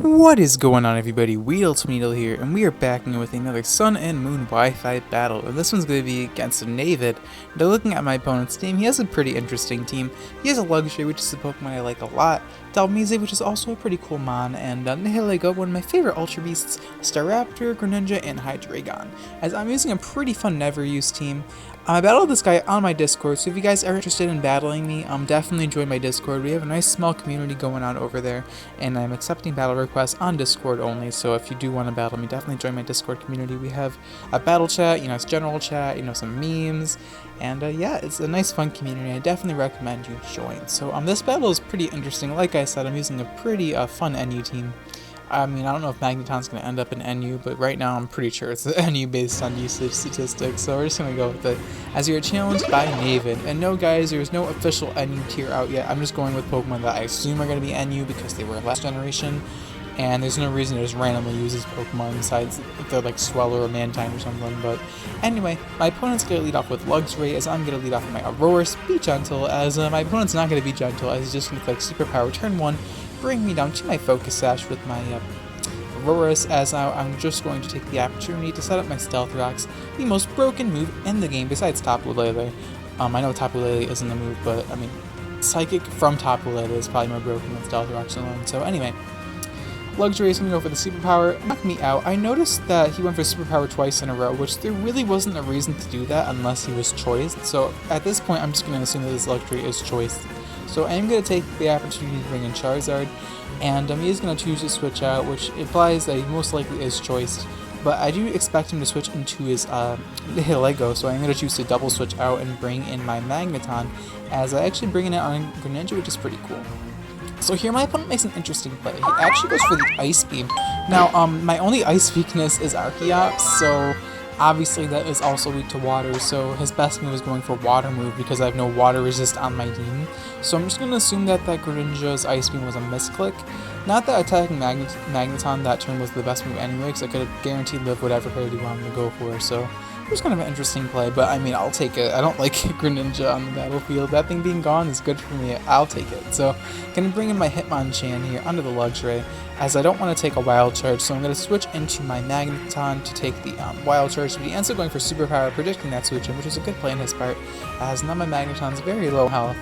What is going on, everybody? WeedleTwineedle here, and we are back in with another Sun and Moon Wi-Fi battle, and this one's going to be against Navid. Now, looking at my opponent's team, he has a pretty interesting team. He has a Luxury, which is a Pokemon I like a lot, Dhelmise, which is also a pretty cool mon, and Annihilation, one of my favorite Ultra Beasts, Staraptor, Greninja, and Hydreigon. As I'm using a pretty fun never-use team. I battled this guy on my Discord, so if you guys are interested in battling me, definitely join my Discord. We have a nice small community going on over there, and I'm accepting battle requests on Discord only, so if you do want to battle me, definitely join my Discord community. We have a battle chat, it's general chat, some memes, and yeah, it's a nice fun community. I definitely recommend you join. So this battle is pretty interesting. Like I said, I'm using a pretty fun NU team. I mean, I don't know if Magneton's going to end up in NU, but right now I'm pretty sure it's NU based on usage statistics, so we're just going to go with it. As you're challenged by Navid, and no guys, there's no official NU tier out yet. I'm just going with Pokemon that I assume are going to be NU because they were last generation, and there's no reason to just randomly use these Pokemon besides if they're like Swellow or Mantine or something. But anyway, my opponent's going to lead off with Luxray, as I'm going to lead off with my Aurora Be Gentle, as my opponent's not going to be gentle, as he's just going to click Superpower turn 1, bring me down to my Focus Sash with my Auroras, as I'm just going to take the opportunity to set up my Stealth Rocks, the most broken move in the game besides Tapu Lele. I know Tapu Lele isn't the move, but I mean, Psychic from Tapu Lele is probably more broken than Stealth Rocks alone. So anyway, Luxray is going to go for the Superpower, knock me out. I noticed that he went for Superpower twice in a row, which there really wasn't a reason to do that unless he was choiced. So at this point, I'm just going to assume that this Luxray is choiced. So I'm going to take the opportunity to bring in Charizard, and he is going to choose to switch out, which implies that he most likely is choiced. But I do expect him to switch into his Lego, so I'm going to choose to double switch out and bring in my Magneton, as I actually bring it on Greninja, which is pretty cool. So here my opponent makes an interesting play. He actually goes for the Ice Beam. Now, my only ice weakness is Archeops, so obviously that is also weak to water, so his best move is going for Water move because I have no water resist on my team. So I'm just going to assume that Greninja's Ice Beam was a misclick. Not that attacking Magneton that turn was the best move anyway, because I could have guaranteed live whatever hit he wanted to go for, so it was kind of an interesting play, but I mean, I'll take it. I don't like Greninja on the battlefield. That thing being gone is good for me. I'll take it. So I'm going to bring in my Hitmonchan here under the Luxray, as I don't want to take a Wild Charge, so I'm going to switch into my Magneton to take the Wild Charge, but he ends up going for Superpower, predicting that switch in, which is a good play on his part, as now my Magneton's very low health,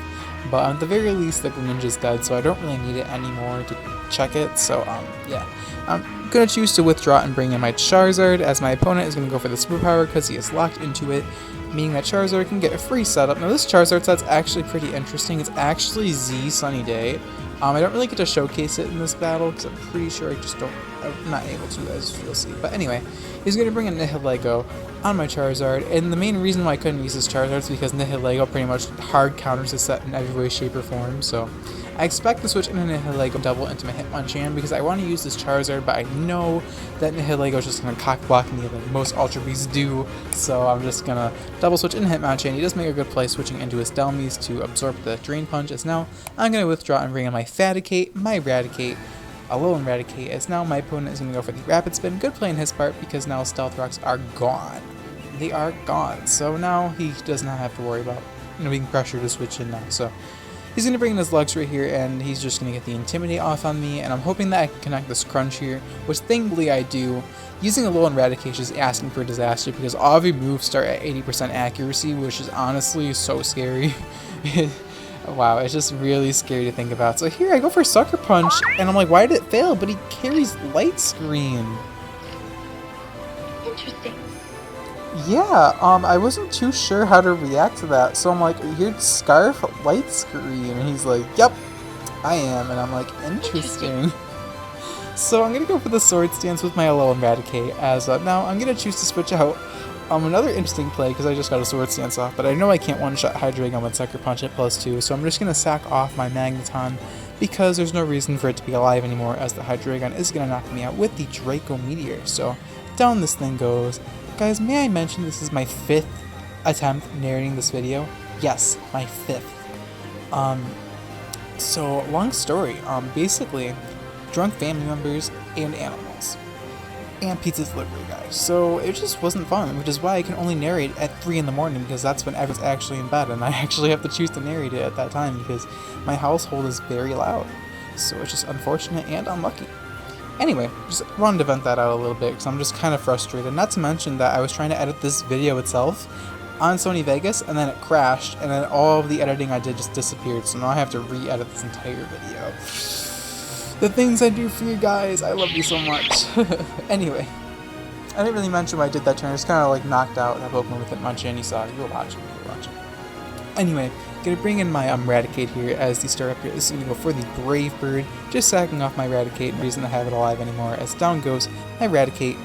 but at the very least the Greninja's dead, so I don't really need it anymore to check it, so yeah. I'm going to choose to withdraw and bring in my Charizard, as my opponent is going to go for the Superpower because he is locked into it, meaning that Charizard can get a free setup. Now this Charizard set's actually pretty interesting. It's actually Z Sunny Day. I don't really get to showcase it in this battle because I'm pretty sure I'm not able to, as you'll see. But anyway, he's going to bring in Nihilego on my Charizard, and the main reason why I couldn't use this Charizard is because Nihilego pretty much hard counters the set in every way, shape, or form, so I expect to switch in Nihilego double into my Hitmonchan because I want to use this Charizard, but I know that Nihilego is just going to cock block me like most Ultra Beasts do, so I'm just going to double switch in Hitmonchan. He does make a good play switching into his Dhelmise to absorb the Drain Punch, as now I'm going to withdraw and bring in my Faticate, my Raticate, a low Raticate, as now my opponent is going to go for the Rapid Spin. Good play on his part because now Stealth Rocks are gone. They are gone, so now he does not have to worry about being pressured to switch in now. So he's going to bring in his Luxray here, and he's just going to get the Intimidate off on me, and I'm hoping that I can connect this Crunch here, which thankfully I do. Using a low on Raticate is asking for disaster because all of your moves start at 80% accuracy, which is honestly so scary. Wow, it's just really scary to think about. So here I go for Sucker Punch, and I'm like, why did it fail? But he carries Light Screen. Interesting. Yeah, I wasn't too sure how to react to that, so I'm like, here's Scarf Light Screen, and he's like, yep, I am, and I'm like, interesting. So I'm gonna go for the Sword Stance with my Alolan Raticate, as now I'm gonna choose to switch out. Another interesting play, because I just got a Sword Stance off, but I know I can't one-shot Hydreigon with Sucker Punch at +2, so I'm just gonna sack off my Magneton, because there's no reason for it to be alive anymore, as the Hydreigon is gonna knock me out with the Draco Meteor. So down this thing goes. Guys, may I mention this is my 5th attempt narrating this video? Yes, my 5th. So long story, basically, drunk family members and animals. And pizza delivery guys. So it just wasn't fun, which is why I can only narrate at 3 in the morning, because that's when everyone's actually in bed, and I actually have to choose to narrate it at that time because my household is very loud. So it's just unfortunate and unlucky. Anyway, just wanted to vent that out a little bit because I'm just kind of frustrated. Not to mention that I was trying to edit this video itself on Sony Vegas, and then it crashed, and then all of the editing I did just disappeared, so now I have to re-edit this entire video. The things I do for you guys, I love you so much. Anyway, I didn't really mention why I did that turn. I just kind of like knocked out that Pokemon with it munching. You saw it. You were watching. Anyway, gonna bring in my Raticate here as the Staraptor. This is gonna go for the Brave Bird, just sacking off my Raticate. No reason to have it alive anymore. As down goes my Raticate.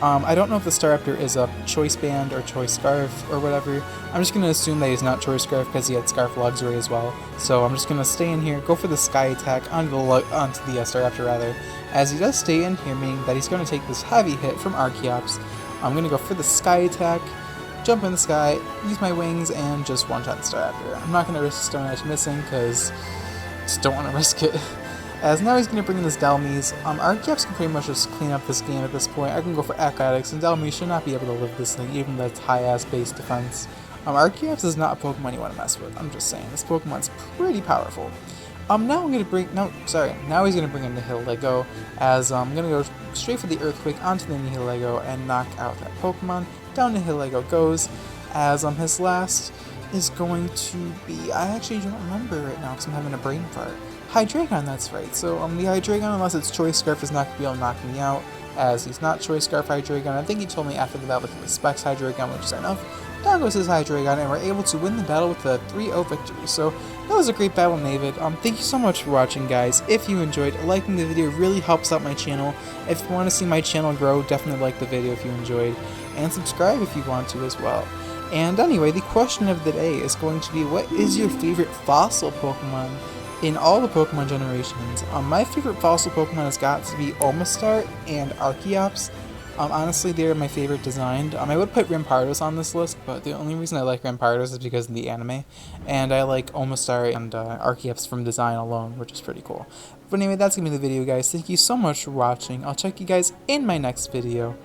I don't know if the Staraptor is a Choice Band or Choice Scarf or whatever. I'm just gonna assume that he's not Choice Scarf because he had Scarf Luxury as well. So I'm just gonna stay in here, go for the Sky Attack onto the Staraptor rather. As he does stay in here, meaning that he's gonna take this heavy hit from Archeops. I'm gonna go for the Sky Attack. Jump in the sky, use my wings, and just one-shot the Staraptor. I'm not going to risk Stone Edge missing, because I just don't want to risk it. As now he's going to bring in this Dhelmise. Archeops can pretty much just clean up this game at this point. I can go for Acrobatics, and Dhelmise should not be able to live this thing, even though it's high-ass base defense. Archeops is not a Pokemon you want to mess with. I'm just saying, this Pokemon's pretty powerful. Now I'm going to bring, now he's going to bring in Annihilation, as I'm going to go straight for the Earthquake onto the Annihilation and knock out that Pokemon. Down Annihilation goes, as his last is going to be, I actually don't remember right now because I'm having a brain fart. Hydreigon, that's right. So the Hydreigon, unless it's Choice Scarf, is not going to be able to knock me out, as he's not Choice Scarf Hydreigon. I think he told me after the battle with the Specs Hydreigon, which is enough. Down goes his Hydreigon, and we're able to win the battle with a 3-0 victory. So that was a great battle, Navid. Thank you so much for watching, guys. If you enjoyed, liking the video really helps out my channel. If you want to see my channel grow, definitely like the video if you enjoyed, and subscribe if you want to as well. And anyway, the question of the day is going to be, what is your favorite fossil Pokemon in all the Pokemon generations? My favorite fossil Pokemon has got to be Omastar and Archeops. Honestly, they're my favorite designed. I would put Rampardos on this list, but the only reason I like Rampardos is because of the anime, and I like Omastar and Archeops from design alone, which is pretty cool. But anyway, that's gonna be the video, guys. Thank you so much for watching. I'll check you guys in my next video.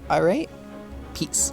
Alright, peace.